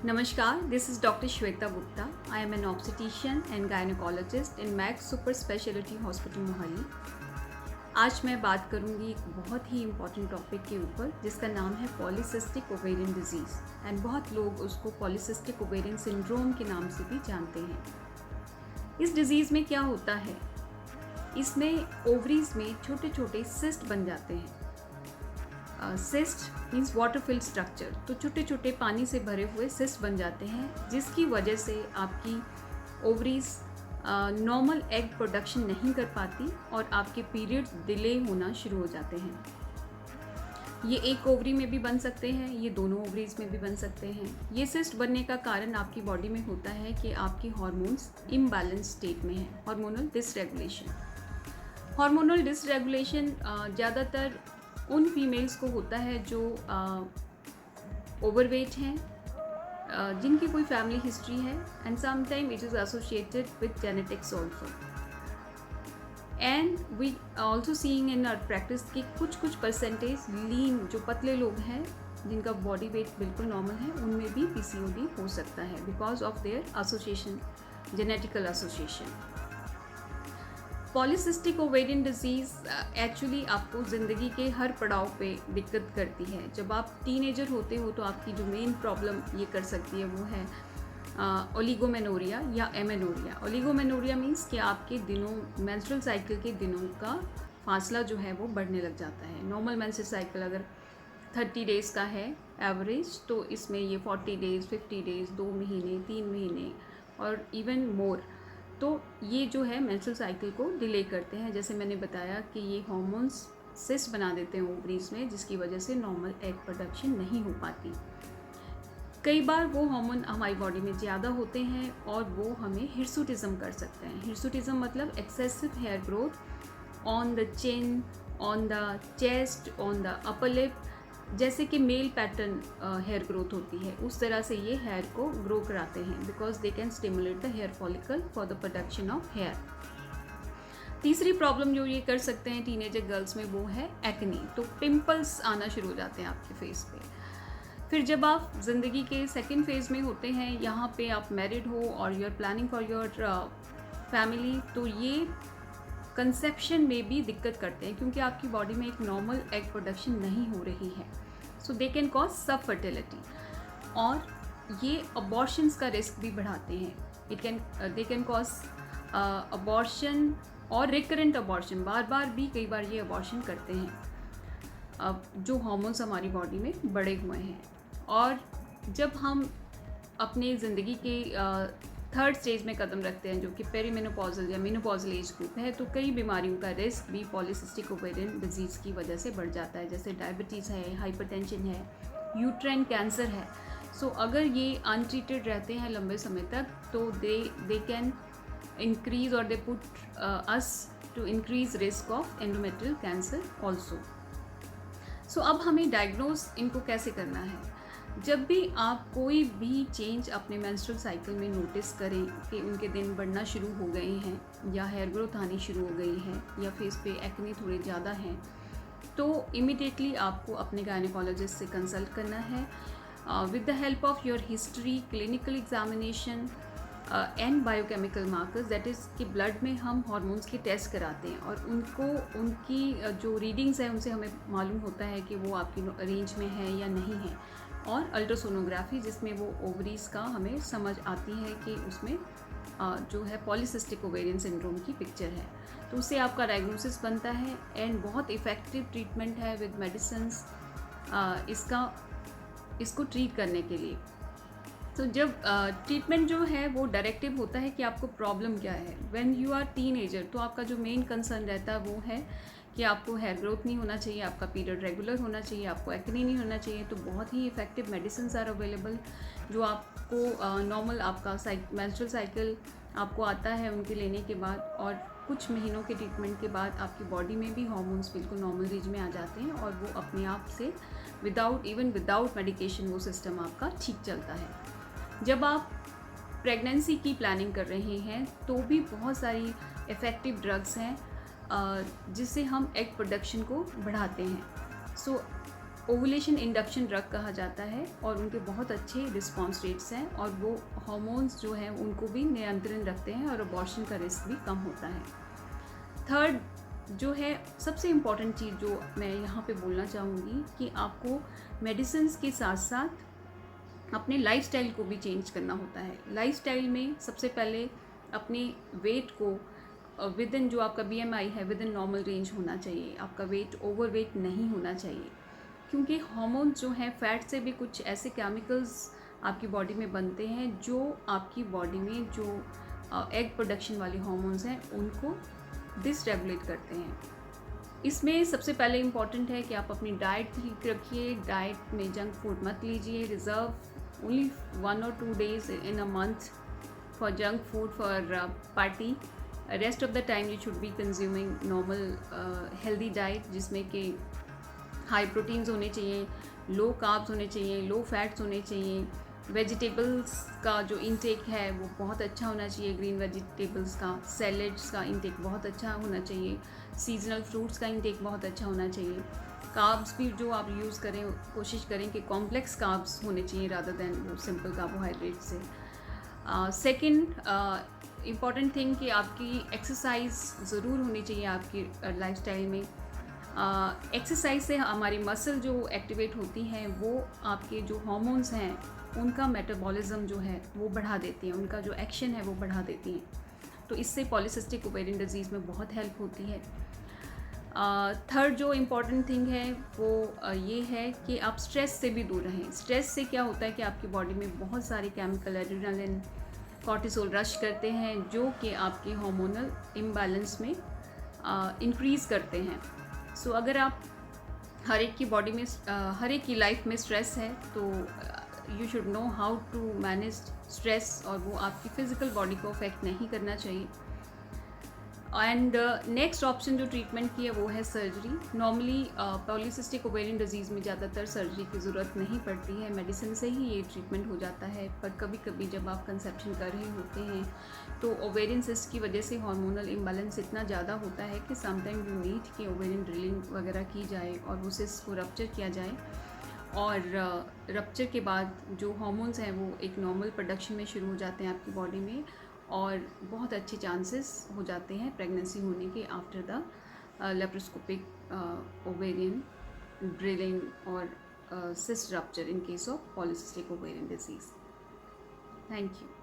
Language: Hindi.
Namaskar, this is Dr. Shweta Gupta. I am an obstetrician and gynecologist in Max Super Specialty Hospital Mohali. आज मैं बात करूंगी एक बहुत ही इम्पॉर्टेंट टॉपिक के ऊपर जिसका नाम है पॉलीसिस्टिक ओवेरियन डिजीज़ एंड बहुत लोग उसको पॉलीसिस्टिक ओवेरियन सिंड्रोम के नाम से भी जानते हैं। इस डिज़ीज़ में क्या होता है, इसमें ओवरीज में छोटे छोटे सिस्ट बन जाते हैं। Cyst means water field structure, तो छोटे छोटे पानी से भरे हुए सिस्ट बन जाते हैं जिसकी वजह से आपकी ओवरीज नॉर्मल एग प्रोडक्शन नहीं कर पाती और आपके पीरियड्स डिले होना शुरू हो जाते हैं। ये एक ओवरी में भी बन सकते हैं, ये दोनों ओवरीज में भी बन सकते हैं। ये सिस्ट बनने का कारण आपकी बॉडी में होता है कि आपकी हार्मोन्स इम्बैलेंस स्टेट में है, हार्मोनल डिसरेगुलेशन। हार्मोनल डिसरेगुलेशन ज़्यादातर उन फीमेल्स को होता है जो ओवरवेट हैं, जिनकी कोई फैमिली हिस्ट्री है, and sometime it is associated with genetics also. And we also seeing in our practice कि कुछ परसेंटेज लीन जो पतले लोग हैं जिनका बॉडी वेट बिल्कुल नॉर्मल है, उनमें भी पीसीओडी हो सकता है because of their association, genetical association. Polycystic ovarian disease actually आपको ज़िंदगी के हर पड़ाव पे दिक्कत करती है। जब आप टीनेजर होते हो तो आपकी जो मेन प्रॉब्लम ये कर सकती है वो है ओलिगोमेनोरिया या एमेनोरिया। ओलिगोमेनोरिया मीन्स कि आपके दिनों, मेंस्ट्रुअल साइकिल के दिनों का फासला जो है वो बढ़ने लग जाता है। नॉर्मल मेंस्ट्रुअल साइकिल अगर 30 डेज़ का है एवरेज, तो इसमें ये 40 डेज़, 50 डेज़, 2 महीने, 3 महीने और इवन मोर, तो ये जो है मेंस्ट्रुअल साइकिल को डिले करते हैं। जैसे मैंने बताया कि ये हार्मोन्स सिस्ट बना देते हैं ओवरीज में, जिसकी वजह से नॉर्मल एग प्रोडक्शन नहीं हो पाती। कई बार वो हार्मोन हमारी बॉडी में ज़्यादा होते हैं और वो हमें हिर्सुटिज्म कर सकते हैं। हिर्सुटिज्म मतलब excessive hair growth on the chin, on the chest, on the upper lip. जैसे कि मेल पैटर्न हेयर ग्रोथ होती है, उस तरह से ये हेयर को ग्रो कराते हैं because they can stimulate the hair follicle for the production of hair. तीसरी प्रॉब्लम जो ये कर सकते हैं टीनेजर गर्ल्स में वो है एक्ने, तो पिंपल्स आना शुरू हो जाते हैं आपके फेस पे। फिर जब आप ज़िंदगी के सेकेंड फेज़ में होते हैं, यहाँ पे आप मैरिड हो और you are planning for your family, तो ये कंसेप्शन में भी दिक्कत करते हैं क्योंकि आपकी बॉडी में एक नॉर्मल एग प्रोडक्शन नहीं हो रही है। सो दे कैन कॉज सब फर्टिलिटी और ये अबॉर्शंस का रिस्क भी बढ़ाते हैं। दे कैन कॉज अबॉर्शन और रिकरेंट अबॉर्शन, बार बार भी कई बार ये अबॉर्शन करते हैं अब जो हार्मोन्स हमारी बॉडी में बढ़े हुए हैं। और जब हम अपने ज़िंदगी के थर्ड स्टेज में कदम रखते हैं जो कि पेरीमेनोपॉजल या मेनोपॉजल एज ग्रुप है, तो कई बीमारियों का रिस्क भी पॉलीसिस्टिक ओवेरियन डिजीज़ की वजह से बढ़ जाता है। जैसे डायबिटीज़ है, हाइपरटेंशन है, यूट्राइन कैंसर है। सो अगर ये अनट्रीटेड रहते हैं लंबे समय तक तो दे कैन इंक्रीज और they put us to increase risk of endometrial cancer also. So अब हमें डायग्नोज इनको कैसे करना है। जब भी आप कोई भी चेंज अपने मेंस्ट्रुअल साइकिल में नोटिस करें कि उनके दिन बढ़ना शुरू हो गए हैं या हेयर ग्रोथ आनी शुरू हो गई है या फेस पे एक्ने थोड़े ज़्यादा हैं, तो इमिडिएटली आपको अपने गायनेकोलॉजिस्ट से कंसल्ट करना है with the help of your history, clinical examination and biochemical markers. That is कि ब्लड में हम हार्मोन्स के टेस्ट कराते हैं और उनकी जो रीडिंग्स हैं उनसे हमें मालूम होता है कि वो आपकी रेंज में है या नहीं है। और अल्ट्रासोनोग्राफी जिसमें वो ओवरीज का हमें समझ आती है कि उसमें जो है पॉलीसिस्टिक ओवेरियन सिंड्रोम की पिक्चर है, तो उससे आपका डायग्नोसिस बनता है एंड बहुत इफ़ेक्टिव ट्रीटमेंट है विद मेडिसिन्स इसको ट्रीट करने के लिए। तो जब ट्रीटमेंट जो है वो डायरेक्टिव होता है कि आपको प्रॉब्लम क्या है। व्हेन यू आर टीनेजर तो आपका जो मेन कंसर्न रहता है वो है कि आपको हेयर ग्रोथ नहीं होना चाहिए, आपका पीरियड रेगुलर होना चाहिए, आपको एक्ने नहीं होना चाहिए। तो बहुत ही इफ़ेक्टिव मेडिसिन्स आर अवेलेबल जो आपको नॉर्मल आपका मेंस्ट्रुअल साइकिल आपको आता है उनके लेने के बाद और कुछ महीनों के ट्रीटमेंट के बाद आपकी बॉडी में भी हार्मोन्स बिल्कुल नॉर्मल रेंज में आ जाते हैं और वो अपने आप से विदाउट मेडिकेशन वो सिस्टम आपका ठीक चलता है। जब आप प्रेगनेंसी की प्लानिंग कर रहे हैं तो भी बहुत सारी इफ़ेक्टिव ड्रग्स हैं जिससे हम एग प्रोडक्शन को बढ़ाते हैं। सो ओवुलेशन इंडक्शन ड्रग कहा जाता है और उनके बहुत अच्छे रिस्पॉन्स रेट्स हैं और वो हार्मोन्स जो हैं उनको भी नियंत्रण रखते हैं और अबॉर्शन का रिस्क भी कम होता है। थर्ड जो है सबसे इम्पॉर्टेंट चीज़ जो मैं यहाँ पे बोलना चाहूँगी कि आपको मेडिसिन्स के साथ साथ अपने लाइफस्टाइल को भी चेंज करना होता है। लाइफस्टाइल में सबसे पहले अपने वेट को विद इन जो आपका BMI है विद इन नॉर्मल रेंज होना चाहिए। आपका वेट ओवर वेट नहीं होना चाहिए, क्योंकि हार्मोन्स जो हैं फैट से भी कुछ ऐसे केमिकल्स आपकी बॉडी में बनते हैं जो आपकी बॉडी में जो एग प्रोडक्शन वाले हार्मोन्स हैं उनको डिसरेगुलेट करते हैं। इसमें सबसे पहले इम्पॉर्टेंट है कि आप अपनी डाइट ठीक रखिए। डाइट में जंक फूड मत लीजिए। Reserve only 1 or 2 days in a month for junk food for party. Rest of the time you should be consuming normal healthy diet जिसमें कि हाई प्रोटीन्स होने चाहिए, लो कार्ब्स होने चाहिए, लो फैट्स होने चाहिए। वेजिटेबल्स का जो इंटेक है वो बहुत अच्छा होना चाहिए। ग्रीन वेजिटेबल्स का, सैलेड्स का इंटेक बहुत अच्छा होना चाहिए। सीजनल फ्रूट्स का इंटेक बहुत अच्छा होना चाहिए। कार्ब्स भी जो आप यूज़ करें कोशिश करें कि कॉम्प्लेक्स कार्ब्स होने चाहिए रादर देन वो सिंपल कार्बोहाइड्रेट से। सेकंड इम्पॉर्टेंट थिंग कि आपकी एक्सरसाइज ज़रूर होनी चाहिए आपकी लाइफस्टाइल में। एक्सरसाइज से हमारी मसल जो एक्टिवेट होती हैं वो आपके जो हार्मोन्स हैं उनका मेटाबॉलिज्म जो है वो बढ़ा देती हैं, उनका जो एक्शन है वो बढ़ा देती हैं। तो इससे पॉलीसिस्टिक ओवेरियन डिजीज़ में बहुत हेल्प होती है। थर्ड जो इम्पॉर्टेंट थिंग है वो ये है कि आप स्ट्रेस से भी दूर रहें। स्ट्रेस से क्या होता है कि आपकी बॉडी में बहुत सारे केमिकल एड्रेनालिन, कॉर्टिसोल रश करते हैं जो कि आपके हार्मोनल इम्बैलेंस में इंक्रीज़ करते हैं। सो अगर आप हर एक की बॉडी में हर एक की लाइफ में स्ट्रेस है तो you should know how to manage stress और वो आपकी फ़िज़िकल बॉडी को अफेक्ट नहीं करना चाहिए। एंड नेक्स्ट ऑप्शन जो ट्रीटमेंट की है वो है surgery. Normally polycystic ovarian disease में ज़्यादातर सर्जरी की ज़रूरत नहीं पड़ती है, मेडिसिन से ही ये ट्रीटमेंट हो जाता है। पर कभी कभी जब आप कंसेप्शन कर रहे होते हैं तो ओवेरियन सिस्ट की वजह से हार्मोनल इम्बैलेंस इतना ज़्यादा होता है कि समटाइम यू नीड कि ओवेरियन ड्रिलिंग वगैरह की जाए और वो सिस्ट को रप्चर किया जाए और रप्चर के बाद जो हार्मोन्स हैं वो एक नॉर्मल प्रोडक्शन में शुरू हो जाते हैं आपकी बॉडी में और बहुत अच्छे चांसेस हो जाते हैं प्रेगनेंसी होने के after the laparoscopic ovarian drilling और cyst rupture in case of polycystic ovarian disease. Thank you.